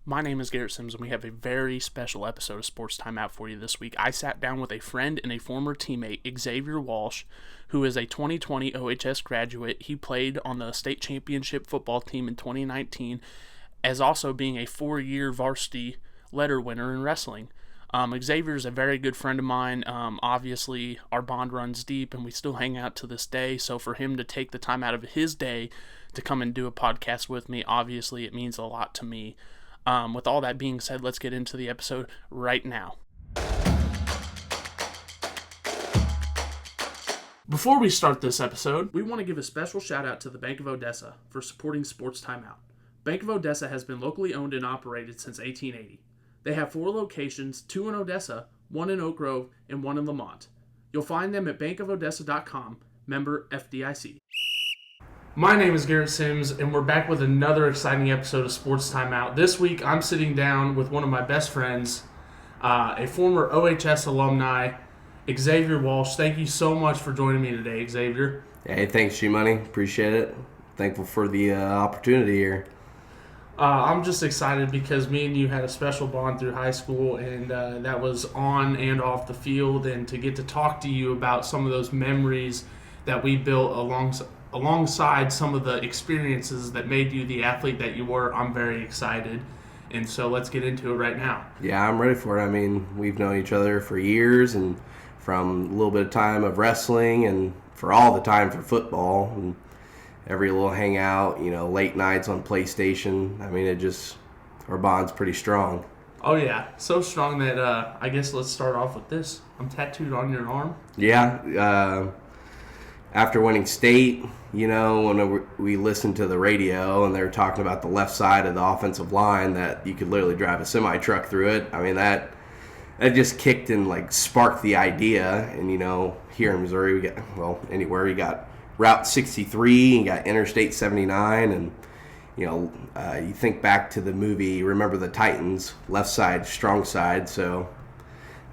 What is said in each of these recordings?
My name is Garrett Sims, and we have a very special episode of Sports Timeout for you this week. I sat down with a friend and a former teammate, Xavier Walsh, who is a 2020 OHS graduate. He played on the state championship football team in 2019, as also being a 4-year varsity letter winner in wrestling. Xavier is a very good friend of mine. Obviously, our bond runs deep, and we still hang out to this day. So for him to take the time out of his day to come and do a podcast with me, obviously it means a lot to me. With all that being said, let's get into the episode right now. Before we start this episode, we want to give a special shout out to the Bank of Odessa for supporting Sports Timeout. Bank of Odessa has been locally owned and operated since 1880. They have 4 locations, 2 in Odessa, 1 in Oak Grove, and 1 in Lamont. You'll find them at bankofodessa.com, member FDIC. My name is Garrett Sims, and we're back with another exciting episode of Sports Timeout. This week, I'm sitting down with one of my best friends, a former OHS alumni, Xavier Walsh. Thank you so much for joining me today, Xavier. Hey, thanks, G-Money. Appreciate it. Thankful for the opportunity here. I'm just excited because me and you had a special bond through high school, and that was on and off the field, and to get to talk to you about some of those memories that we built alongside some of the experiences that made you the athlete that you were, I'm very excited. And so let's get into it right now. Yeah, I'm ready for it. I mean, we've known each other for years, and from a little bit of time of wrestling and for all the time for football and every little hangout, late nights on PlayStation. I mean, our bond's pretty strong. Oh, yeah. So strong that I guess let's start off with this. I'm tattooed on your arm. Yeah. After winning state, when we listened to the radio and they were talking about the left side of the offensive line that you could literally drive a semi-truck through it, I mean, that just kicked and, sparked the idea. And, here in Missouri, anywhere, you got Route 63, you got Interstate 79, and, you think back to the movie Remember the Titans, left side, strong side, so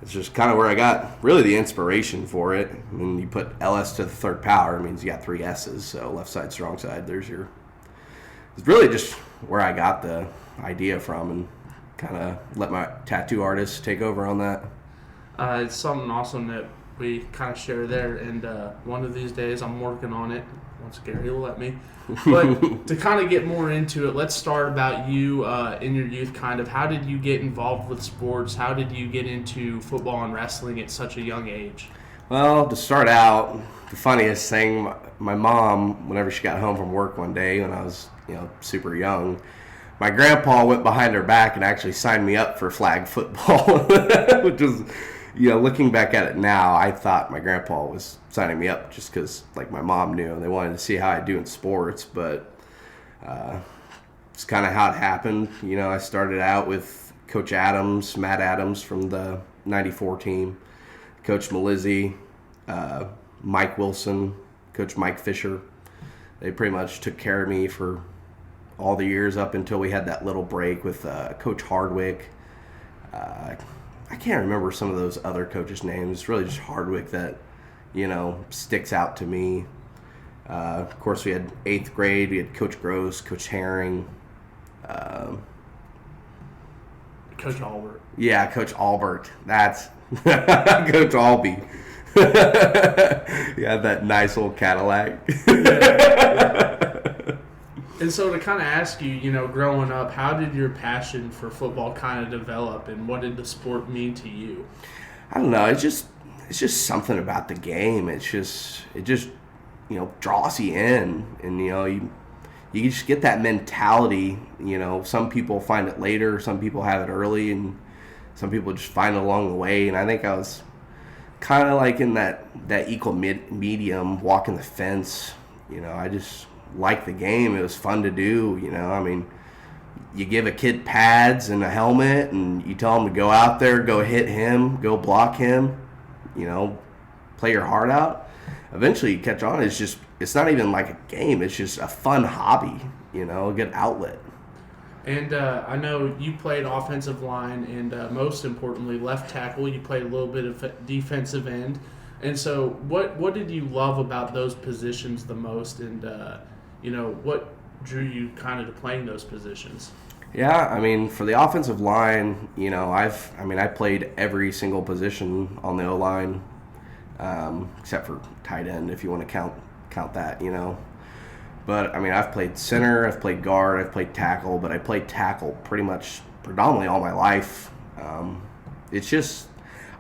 it's just kind of where I got really the inspiration for it. I mean, you put LS to the third power, it means you got 3 S's. So left side, strong side, it's really just where I got the idea from and kind of let my tattoo artist take over on that. It's something awesome that we kind of share there. And one of these days I'm working on it, once Gary will let me. But to kind of get more into it, let's start about you in your youth kind of. How did you get involved with sports? How did you get into football and wrestling at such a young age? Well, to start out, the funniest thing, my mom, whenever she got home from work one day when I was, super young, my grandpa went behind her back and actually signed me up for flag football, which was, looking back at it now, I thought my grandpa was signing me up just because, my mom knew and they wanted to see how I do in sports. But it's kind of how it happened. I started out with Coach Matt Adams from the 94 team, Coach Melizzi, Mike Wilson, Coach Mike Fisher. They pretty much took care of me for all the years up until we had that little break with Coach Hardwick. I can't remember some of those other coaches' names. It's really just Hardwick that, sticks out to me. Of course, we had 8th grade. We had Coach Gross, Coach Herring. Coach Albert. Yeah, Coach Albert. That's Coach Albee. Yeah, that nice old Cadillac. Yeah. And so to kind of ask you, growing up, how did your passion for football kind of develop, and what did the sport mean to you? I don't know. It's just something about the game. It just draws you in, and you just get that mentality. Some people find it later, some people have it early, and some people just find it along the way. And I think I was kind of in that equal medium, walking the fence. I just liked the game. It was fun to do. I mean, you give a kid pads and a helmet and you tell him to go out there, go hit him, go block him, play your heart out. Eventually you catch on. It's not even like a game. It's just a fun hobby, a good outlet. And I know you played offensive line and most importantly left tackle. You played a little bit of defensive end. And so what did you love about those positions the most, and what drew you kind of to playing those positions? Yeah, I mean, for the offensive line, I played every single position on the O-line, except for tight end, if you want to count that. But, I mean, I've played center, I've played guard, I've played tackle, but I played tackle pretty much predominantly all my life. It's just,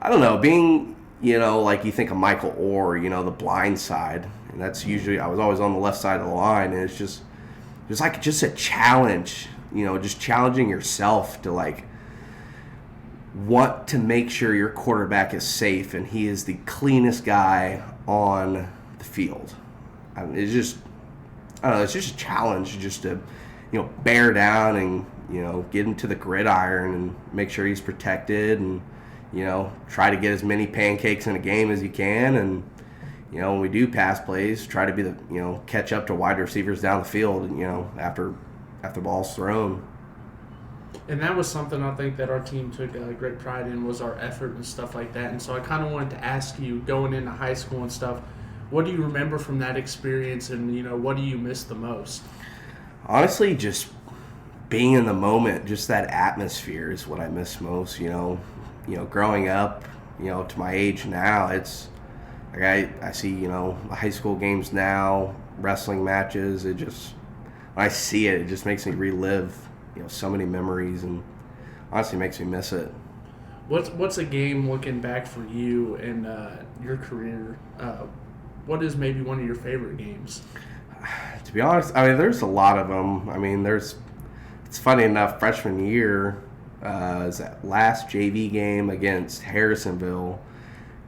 I don't know, being, like you think of Michael Orr, the blind side, and that's usually, I was always on the left side of the line, and it's just a challenge, just challenging yourself to, like, want to make sure your quarterback is safe and he is the cleanest guy on the field. I mean, I don't know, it's just a challenge just to, bear down and, get into the gridiron and make sure he's protected and, try to get as many pancakes in a game as you can. And, when we do pass plays, try to be catch up to wide receivers down the field, after the ball's thrown. And that was something I think that our team took great pride in, was our effort and stuff like that. And so I kind of wanted to ask you, going into high school and stuff, what do you remember from that experience, and, what do you miss the most? Honestly, just being in the moment, just that atmosphere is what I miss most, growing up, to my age now, it's like I see, high school games now, wrestling matches, when I see it, it just makes me relive, so many memories, and honestly makes me miss it. What's a game, looking back for you and your career, what is maybe one of your favorite games? To be honest, I mean, there's a lot of them. I mean, it's funny enough, freshman year, is that last JV game against Harrisonville.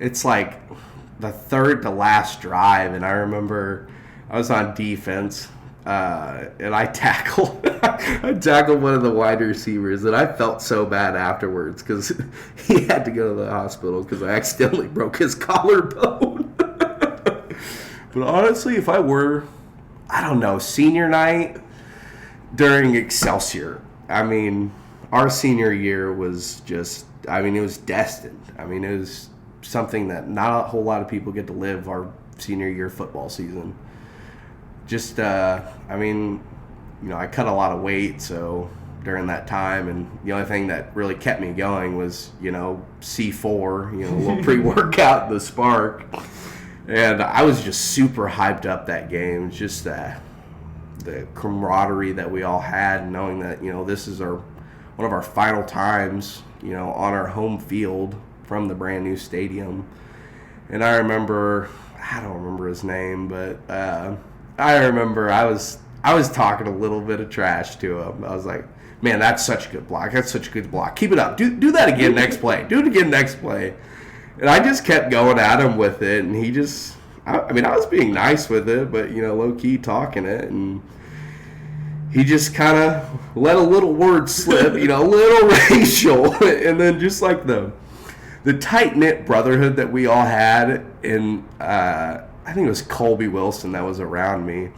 It's like the third to last drive, and I remember I was on defense, and I tackled one of the wide receivers, and I felt so bad afterwards because he had to go to the hospital because I accidentally broke his collarbone. But honestly, if I were, I don't know, senior night during Excelsior, I mean, our senior year was just, I mean, it was destined. I mean, it was something that not a whole lot of people get to live, our senior year football season. Just, I mean, I cut a lot of weight, so during that time, and the only thing that really kept me going was, C4, a little pre-workout, the Spark. And I was just super hyped up that game. Just the camaraderie that we all had, knowing that, this is one of our final times, on our home field from the brand new stadium. And I don't remember his name, but I remember I was talking a little bit of trash to him. I was like, man, that's such a good block. That's such a good block. Keep it up. Do that again next play. Do it again next play. And I just kept going at him with it, and he just, I was being nice with it, but, low-key talking it, and he just kind of let a little word slip, a little racial, and then just like the tight-knit brotherhood that we all had, and I think it was Colby Wilson that was around me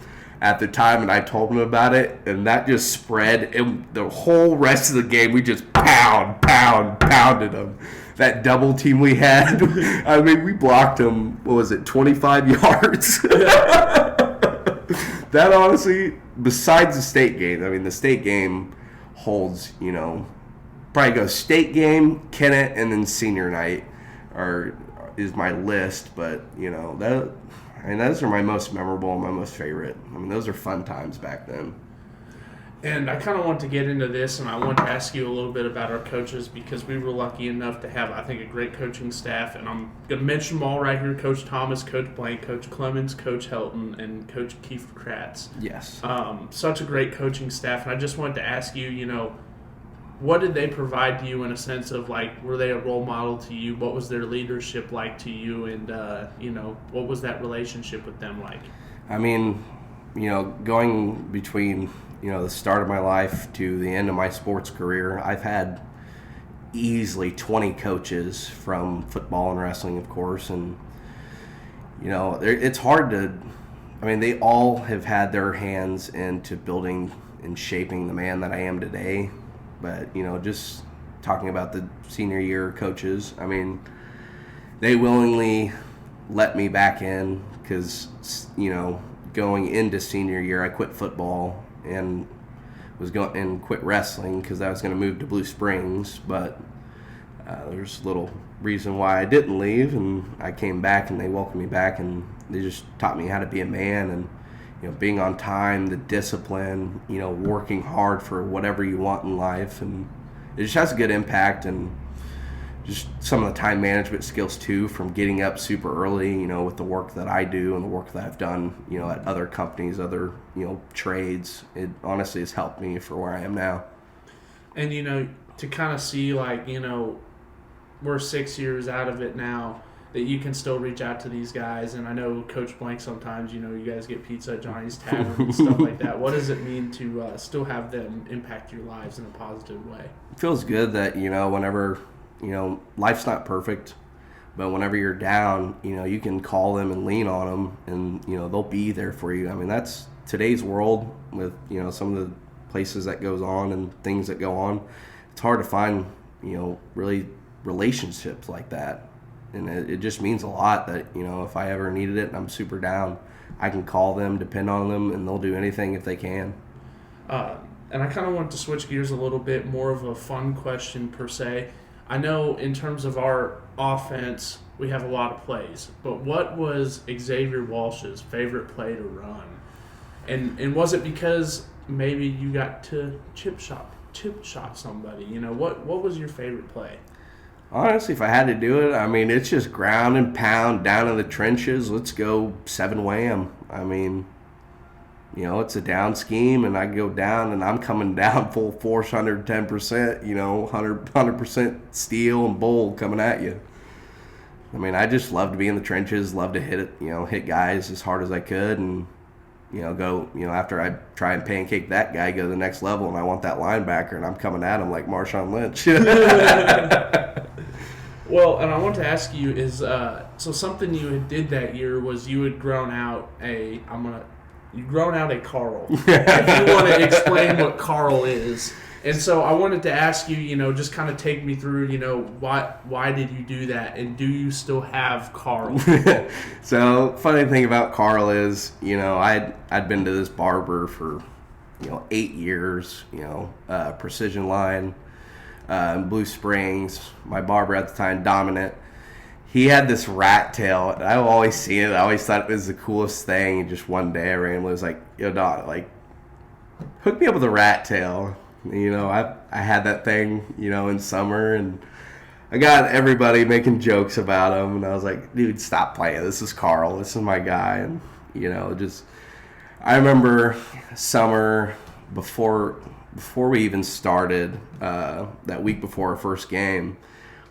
at the time, and I told him about it, and that just spread, and the whole rest of the game, we just pounded him. That double team we had, I mean, we blocked him, 25 yards? That honestly, besides the state game, I mean, the state game holds, probably goes state game, Kennett, and then senior night is my list, but, those are my most memorable and my most favorite. I mean, those are fun times back then. And I kind of want to get into this, and I want to ask you a little bit about our coaches, because we were lucky enough to have, I think, a great coaching staff. And I'm going to mention them all right here: Coach Thomas, Coach Blank, Coach Clemens, Coach Helton, and Coach Keith Kratz. Yes. Such a great coaching staff. And I just wanted to ask you, what did they provide to you in a sense of, like, were they a role model to you? What was their leadership like to you? And, what was that relationship with them like? I mean, going between the start of my life to the end of my sports career, I've had easily 20 coaches from football and wrestling, of course, and it's hard to, they all have had their hands into building and shaping the man that I am today. But just talking about the senior year coaches, they willingly let me back in because going into senior year, I quit football and was going and quit wrestling because I was going to move to Blue Springs, but there's a little reason why I didn't leave, and I came back, and they welcomed me back, and they just taught me how to be a man, and being on time, the discipline, working hard for whatever you want in life, and it just has a good impact, and just some of the time management skills too, from getting up super early, with the work that I do and the work that I've done, at other companies, other, trades. It honestly has helped me for where I am now. And, to kind of see, like, we're 6 years out of it now, that you can still reach out to these guys. And I know Coach Blank sometimes, you guys get pizza at Johnny's Tavern and stuff like that. What does it mean to still have them impact your lives in a positive way? It feels good that, whenever, life's not perfect, but whenever you're down, you can call them and lean on them, and, they'll be there for you. I mean, that's today's world with, some of the places that goes on and things that go on. It's hard to find, really relationships like that. And it just means a lot that, if I ever needed it and I'm super down, I can call them, depend on them, and they'll do anything if they can. And I kind of want to switch gears a little bit, more of a fun question per se. I know in terms of our offense, we have a lot of plays, but what was Xavier Walsh's favorite play to run? And was it because maybe you got to chip shot somebody? What was your favorite play? Honestly, if I had to do it, I mean, it's just ground and pound down in the trenches. Let's go 7 wham. I mean, it's a down scheme, and I go down, and I'm coming down full force, 110%, 100% steel and bull coming at you. I mean, I just love to be in the trenches, love to hit it, hit guys as hard as I could, and, go, after I try and pancake that guy, go to the next level, and I want that linebacker, and I'm coming at him like Marshawn Lynch. Well, and I want to ask you is, so something you did that year was you had grown out a Carl. If you want to explain what Carl is. And so I wanted to ask you, just kind of take me through, why did you do that, and do you still have Carl? So, funny thing about Carl is, I'd been to this barber for, 8 years, Precision Line, in Blue Springs. My barber at the time, Dominant, he had this rat tail, and I've always seen it. I always thought it was the coolest thing. And just one day I randomly was like, yo, dog, like, hook me up with a rat tail. I had that thing, in summer, and I got everybody making jokes about him, and I was like, dude, stop playing. This is Carl. This is my guy. And, I remember summer before we even started, that week before our first game,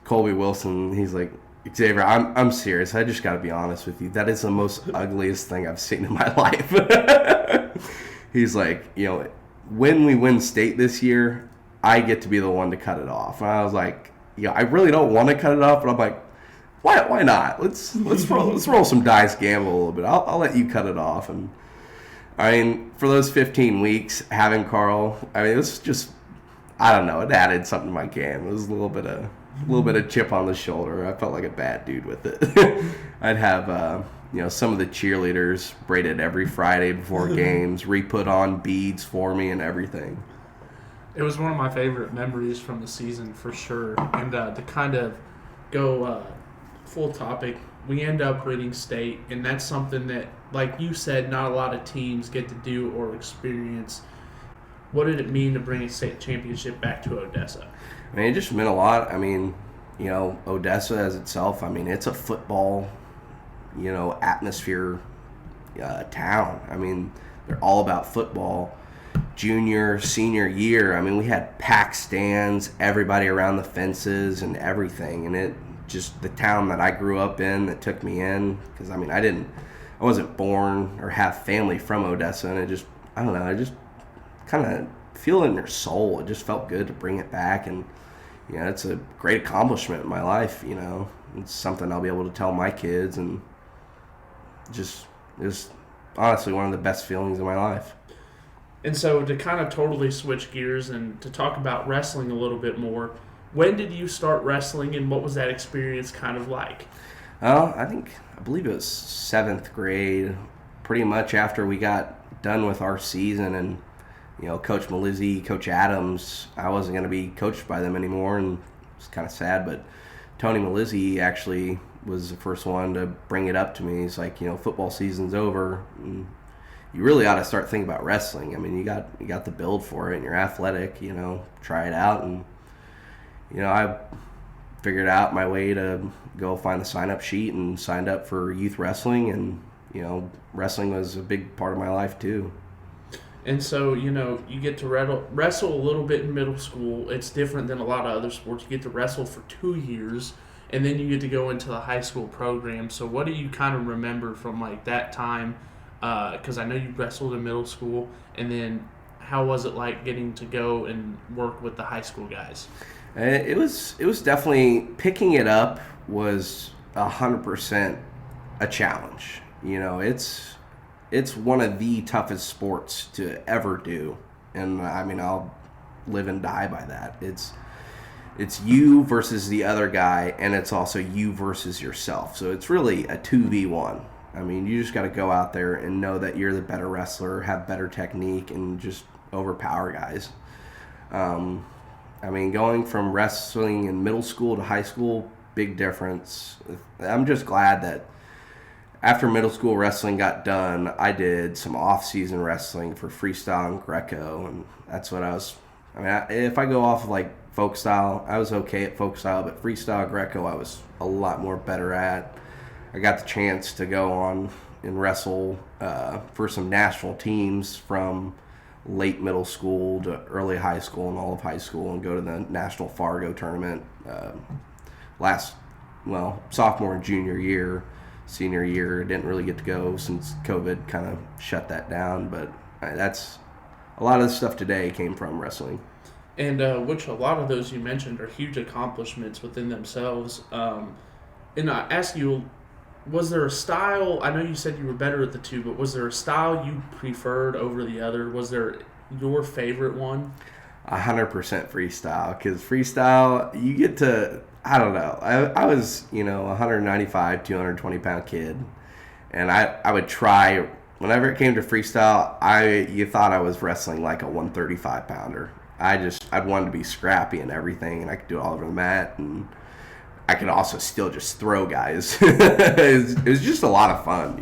Colby Wilson, he's like, Xavier, I'm serious. I just got to be honest with you. That is the most ugliest thing I've seen in my life. He's like, when we win state this year, I get to be the one to cut it off. And I was like, I really don't want to cut it off, but I'm like, why not? Let's roll some dice, gamble a little bit. I'll let you cut it off. And I mean, for those 15 weeks having Carl, I mean, it was just, I don't know, it added something to my game. It was a little bit of chip on the shoulder. I felt like a bad dude with it. I'd have some of the cheerleaders braided every Friday before games, re-put on beads for me and everything. It was one of my favorite memories from the season for sure. And to kind of go full topic, we end up winning state, and that's something that, like you said, not a lot of teams get to do or experience. What did it mean to bring a state championship back to Odessa? I mean, it just meant a lot. I mean, Odessa as itself, I mean, it's a football, atmosphere town. I mean, they're all about football. Junior, senior year, I mean, we had packed stands, everybody around the fences and everything. And it just, the town that I grew up in that took me in, because, I mean, I wasn't born or have family from Odessa. And it just, I don't know, I just kind of feel it in your soul. It just felt good to bring it back. And, it's a great accomplishment in my life, It's something I'll be able to tell my kids, and just, it was honestly one of the best feelings of my life. And so to kind of totally switch gears and to talk about wrestling a little bit more, when did you start wrestling, and what was that experience kind of like? I believe it was 7th grade, pretty much after we got done with our season, and, Coach Malizzi, Coach Adams, I wasn't going to be coached by them anymore, and it's kind of sad. But Tony Malizzi actually was the first one to bring it up to me. He's like, football season's over, and you really ought to start thinking about wrestling. I mean, you got the build for it, and you're athletic. Try it out, and I figured out my way to go find the sign-up sheet and signed up for youth wrestling, and wrestling was a big part of my life too. And so, you get to wrestle a little bit in middle school. It's different than a lot of other sports. You get to wrestle for 2 years, and then you get to go into the high school program. So what do you kind of remember from, that time? Because I know you wrestled in middle school, and then how was it like getting to go and work with the high school guys? It was definitely, picking it up was 100% a challenge. It's one of the toughest sports to ever do, and I'll live and die by that. It's you versus the other guy, and it's also you versus yourself. So it's really a 2v1. You just got to go out there and know that you're the better wrestler, have better technique, and just overpower guys. Going from wrestling in middle school to high school, big difference. I'm just glad that after middle school wrestling got done, I did some off-season wrestling for freestyle and Greco, and that's what I was. If I go off of folk style, I was okay at folk style, but freestyle Greco, I was a lot more better at. I got the chance to go on and wrestle for some national teams from late middle school to early high school and all of high school, and go to the National Fargo tournament sophomore and junior year. Senior year, didn't really get to go since COVID kind of shut that down, but that's a lot of the stuff today came from wrestling. And which a lot of those you mentioned are huge accomplishments within themselves. And I ask you, was there a style, I know you said you were better at the two, but was there a style you preferred over the other? Was there your favorite one? 100% freestyle, because freestyle, you get to, I don't know, I was, 195, 220-pound kid, and I would try, whenever it came to freestyle, you thought I was wrestling like a 135-pounder. I'd wanted to be scrappy and everything, and I could do it all over the mat, and I could also still just throw guys. It was just a lot of fun,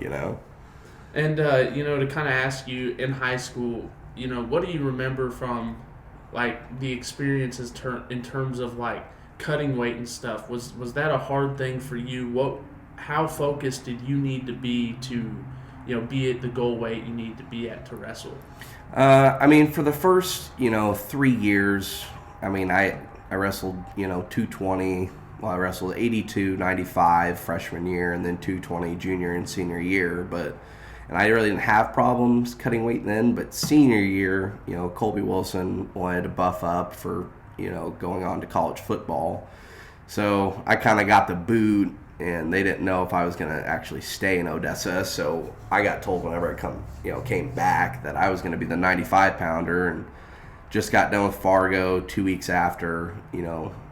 And, to kind of ask you, in high school, what do you remember from, the experiences in terms of, cutting weight and stuff? Was that a hard thing for you? How focused did you need to be to, be at the goal weight you need to be at to wrestle? For the first, 3 years, I wrestled, 220. Well, I wrestled 82, 95 freshman year, and then 220 junior and senior year. And I really didn't have problems cutting weight then. But senior year, Colby Wilson wanted to buff up for, going on to college football. So I kind of got the boot, and they didn't know if I was going to actually stay in Odessa. So I got told whenever I came back that I was going to be the 95-pounder, and just got done with Fargo 2 weeks after,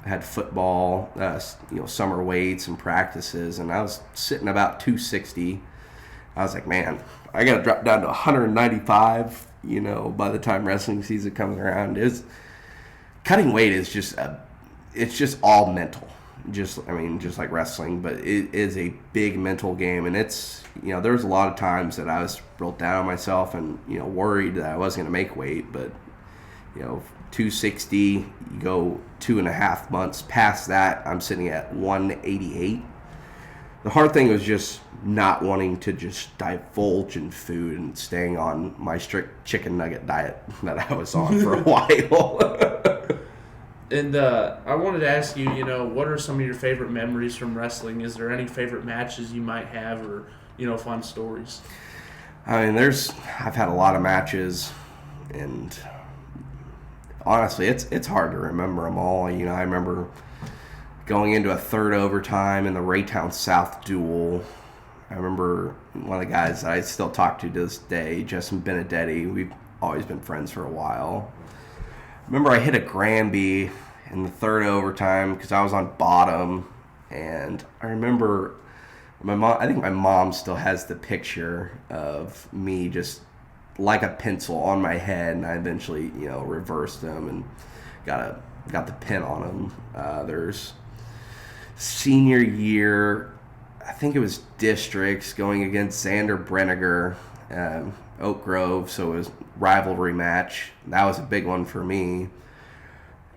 had football, summer weights and practices, and I was sitting about 260. I was like, man, I got to drop down to 195, by the time wrestling season comes around. Cutting weight is it's just all mental. Just like wrestling, but it is a big mental game, and it's, there was a lot of times that I was real down on myself and, worried that I wasn't going to make weight, but 260, you go 2.5 months past that, I'm sitting at 188. The hard thing was just not wanting to just divulge in food and staying on my strict chicken nugget diet that I was on for a while. And I wanted to ask you, what are some of your favorite memories from wrestling? Is there any favorite matches you might have, or, fun stories? I've had a lot of matches, and honestly, it's hard to remember them all. I remember going into a third overtime in the Raytown South duel. I remember one of the guys that I still talk to this day, Justin Benedetti. We've always been friends for a while. I remember I hit a Granby in the third overtime because I was on bottom, and I remember my mom. I think my mom still has the picture of me just like a pencil on my head, and I eventually, reversed them and got the pin on them. There's senior year, I think it was districts going against Xander Brenniger, Oak Grove, so it was rivalry match. That was a big one for me.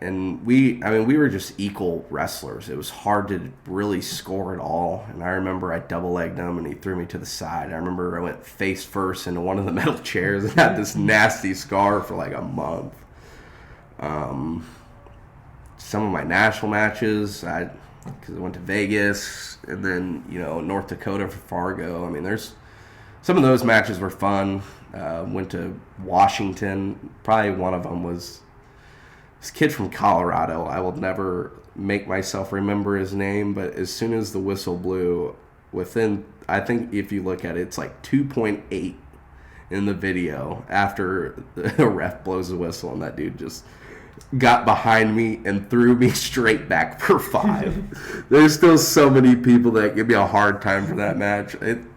And we were just equal wrestlers. It was hard to really score at all. And I remember I double-legged him, and he threw me to the side. I remember I went face first into one of the metal chairs and had this nasty scar for like a month. Some of my national matches, because I went to Vegas and then, North Dakota for Fargo. I mean, some of those matches were fun. Went to Washington. Probably one of them was this kid from Colorado. I will never make myself remember his name, but as soon as the whistle blew, I think if you look at it, it's like 2.8 in the video after the ref blows the whistle, and that dude just got behind me and threw me straight back for 5. There's still so many people that give me a hard time for that match.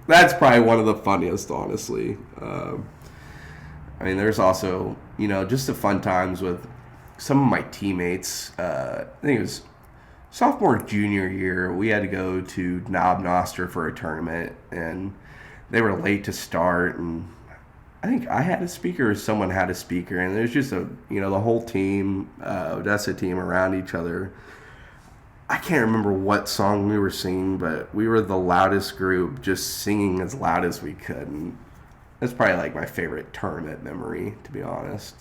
That's probably one of the funniest, honestly. There's also, just the fun times with some of my teammates. I think it was sophomore, junior year, we had to go to Knob Noster for a tournament, and they were late to start, and I think I had a speaker or someone had a speaker, and there's just the whole team, Odessa team around each other. I can't remember what song we were singing, but we were the loudest group, just singing as loud as we could, and that's probably like my favorite tournament memory, to be honest.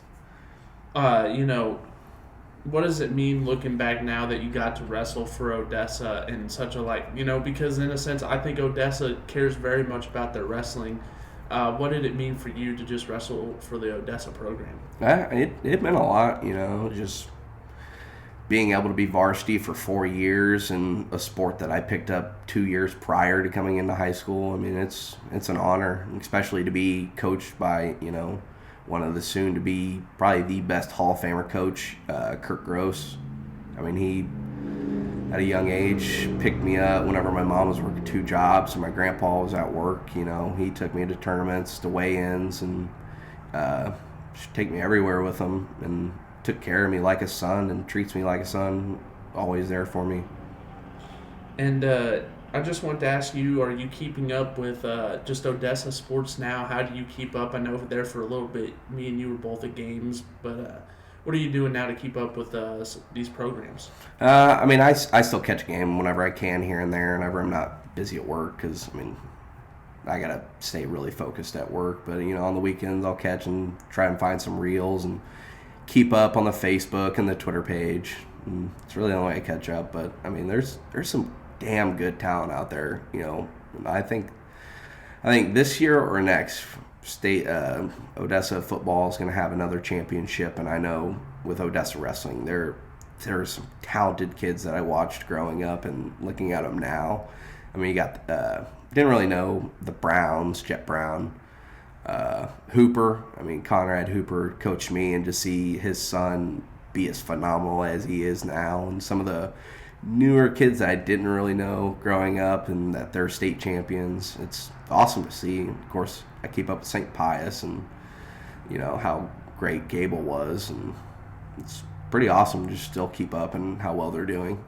What does it mean looking back now that you got to wrestle for Odessa in such a because in a sense I think Odessa cares very much about their wrestling. What did it mean for you to just wrestle for the Odessa program? It meant a lot, just being able to be varsity for 4 years in a sport that I picked up 2 years prior to coming into high school. I mean, it's an honor, especially to be coached by, one of the soon-to-be probably the best Hall of Famer coach, Kurt Gross. I mean, he, at a young age, picked me up whenever my mom was working 2 jobs and my grandpa was at work. He took me to tournaments, to weigh-ins, and just take me everywhere with him, and took care of me like a son and treats me like a son, always there for me. And I just want to ask you, are you keeping up with just Odessa sports now? How do you keep up? I know there for a little bit, me and you were both at games, but what are you doing now to keep up with these programs? I still catch a game whenever I can here and there, whenever I'm not busy at work, because, I got to stay really focused at work. But, on the weekends I'll catch and try and find some reels and keep up on the Facebook and the Twitter page. And it's really the only way I catch up. But, there's some damn good talent out there. I think this year or next, state Odessa football is going to have another championship, and I know with Odessa wrestling, there are some talented kids that I watched growing up and looking at them now. You got didn't really know the Browns, Jet Brown, Hooper. Conrad Hooper coached me, and to see his son be as phenomenal as he is now, and some of the newer kids that I didn't really know growing up and that they're state champions, it's awesome to see. Of course, I keep up with St. Pius and how great Gable was, and it's pretty awesome to just still keep up and how well they're doing.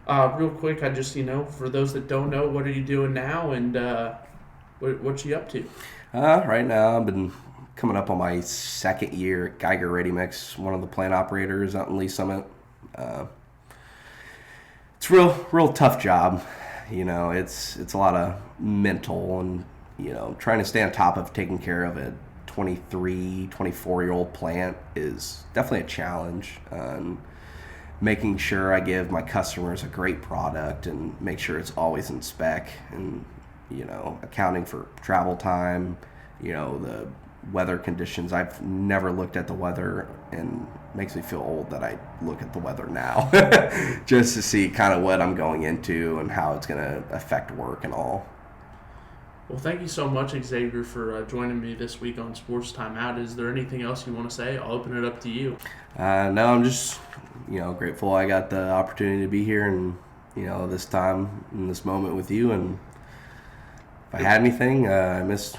Real quick, I just for those that don't know, what are you doing now, and what you up to? Right now I've been coming up on my 2nd year at Geiger Ready Mix, one of the plant operators out in Lee Summit. It's a real tough job. It's a lot of mental and, trying to stay on top of taking care of a 23, 24-year-old plant is definitely a challenge. Making sure I give my customers a great product and make sure it's always in spec, and, accounting for travel time, the weather conditions. I've never looked at the weather, and makes me feel old that I look at the weather now just to see kind of what I'm going into and how it's going to affect work and all. Well, thank you so much, Xavier, for joining me this week on Sports Time Out. Is there anything else you want to say? I'll open it up to you. No, I'm just, grateful I got the opportunity to be here and, this time in this moment with you. And if I had anything, I miss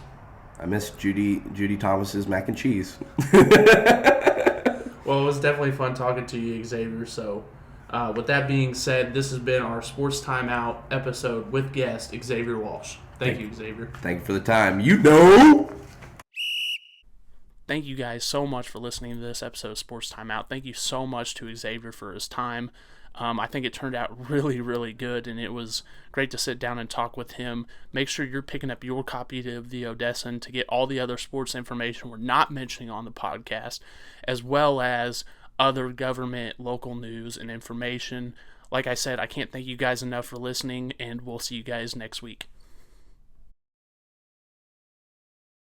I miss Judy Thomas's mac and cheese. Well, it was definitely fun talking to you, Xavier. So, with that being said, this has been our Sports Timeout episode with guest Xavier Walsh. Thank you, Xavier. Thank you for the time. You know. Thank you guys so much for listening to this episode of Sports Timeout. Thank you so much to Xavier for his time. I think it turned out really, really good, and it was great to sit down and talk with him. Make sure you're picking up your copy of the Odessan to get all the other sports information we're not mentioning on the podcast, as well as other government, local news, and information. Like I said, I can't thank you guys enough for listening, and we'll see you guys next week.